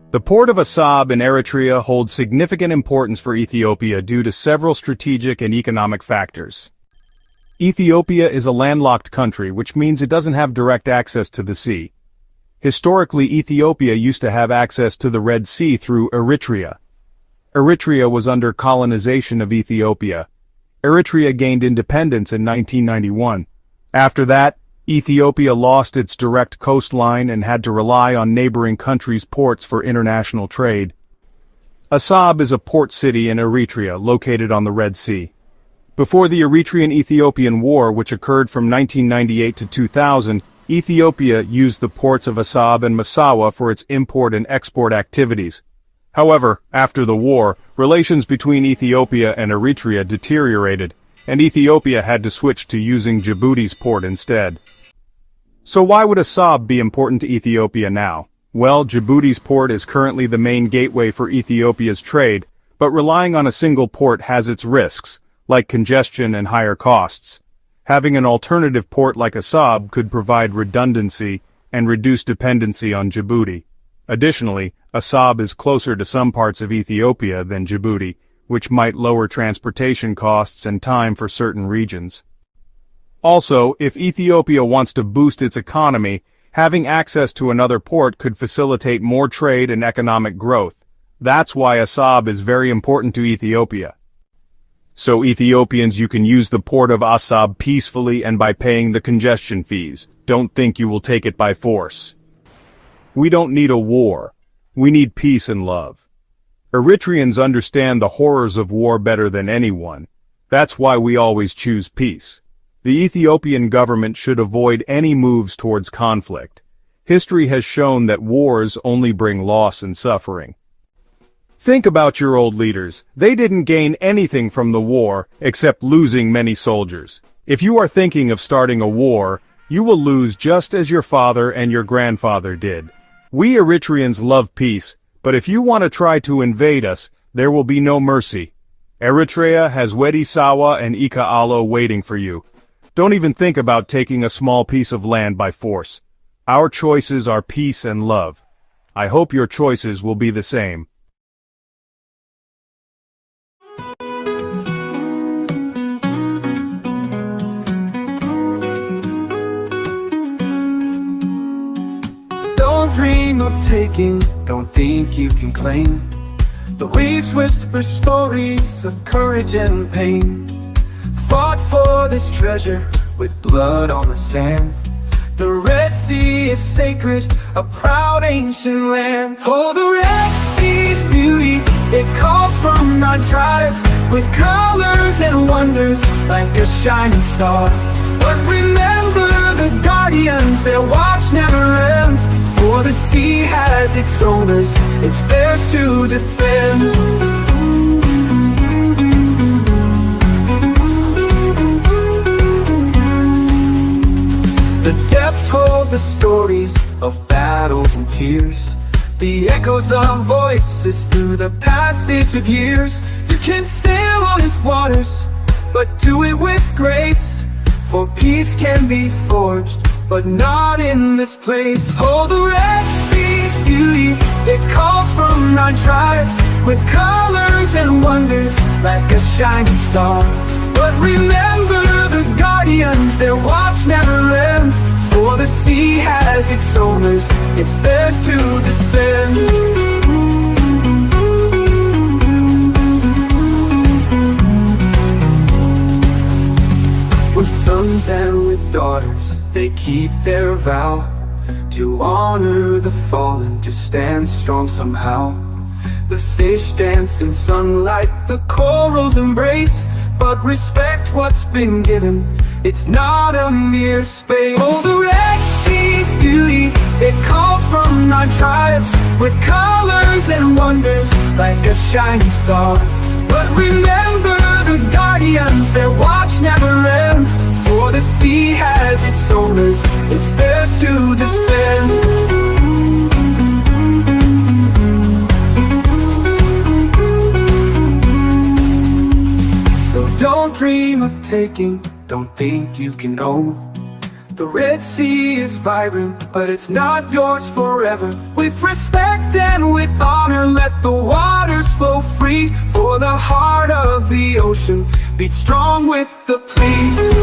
The port of Assab in Eritrea holds significant importance for Ethiopia due to several strategic and economic factors. Ethiopia is a landlocked country, which means it doesn't have direct access to the sea. Historically, Ethiopia used to have access to the Red Sea through Eritrea. Eritrea was under colonization of Ethiopia. Eritrea gained independence in 1991. After that, Ethiopia lost its direct coastline and had to rely on neighboring countries' ports for international trade. Assab is a port city in Eritrea located on the Red Sea. Before the Eritrean-Ethiopian War, which occurred from 1998 to 2000, Ethiopia used the ports of Assab and Massawa for its import and export activities. However, after the war, relations between Ethiopia and Eritrea deteriorated, and Ethiopia had to switch to using Djibouti's port instead. So why would Assab be important to Ethiopia now? Well, Djibouti's port is currently the main gateway for Ethiopia's trade, but relying on a single port has its risks, like congestion and higher costs. Having an alternative port like Assab could provide redundancy and reduce dependency on Djibouti. Additionally, Assab is closer to some parts of Ethiopia than Djibouti, which might lower transportation costs and time for certain regions. Also, if Ethiopia wants to boost its economy, having access to another port could facilitate more trade and economic growth. That's why Assab is very important to Ethiopia. So Ethiopians, you can use the port of Assab peacefully and by paying the congestion fees. Don't think you will take it by force. We don't need a war. We need peace and love. Eritreans understand the horrors of war better than anyone. That's why we always choose peace. The Ethiopian government should avoid any moves towards conflict. History has shown that wars only bring loss and suffering. Think about your old leaders. They didn't gain anything from the war, except losing many soldiers. If you are thinking of starting a war, you will lose just as your father and your grandfather did. We Eritreans love peace, but if you want to try to invade us, there will be no mercy. Eritrea has Wedi Sawa and Ika Alo waiting for you. Don't even think about taking a small piece of land by force. Our choices are peace and love. I hope your choices will be the same. Don't dream of taking, don't think you can claim. The waves whisper stories of courage and pain. Fought for this treasure with blood on the sand. The Red Sea is sacred, a proud ancient land. Oh, the Red Sea's beauty, it calls from our tribes, with colors and wonders like a shining star. But remember the guardians, their watch never ends. For the sea has its owners, it's theirs to defend. The depths hold the stories of battles and tears, the echoes of voices through the passage of years. You can sail on its waters, but do it with grace. For peace can be forged, but not in this place. Oh, the Red Sea's beauty, it calls from our tribes, with colors and wonders like a shining star. But remember the guardians, their watch never ends. For the sea has its owners, it's theirs to defend. With sons and with daughters, they keep their vow to honor the fallen, to stand strong somehow. The fish dance in sunlight, the corals embrace, but respect what's been given, it's not a mere space. Oh, the Red Sea's beauty, it calls from our tribes, with colors and wonders like a shining star. But remember the guardians, their watch never ends. For the sea has its owners, it's theirs to defend. Don't dream of taking, don't think you can own. The Red Sea is vibrant, but it's not yours forever. With respect and with honor, let the waters flow free. For the heart of the ocean beats strong with the plea.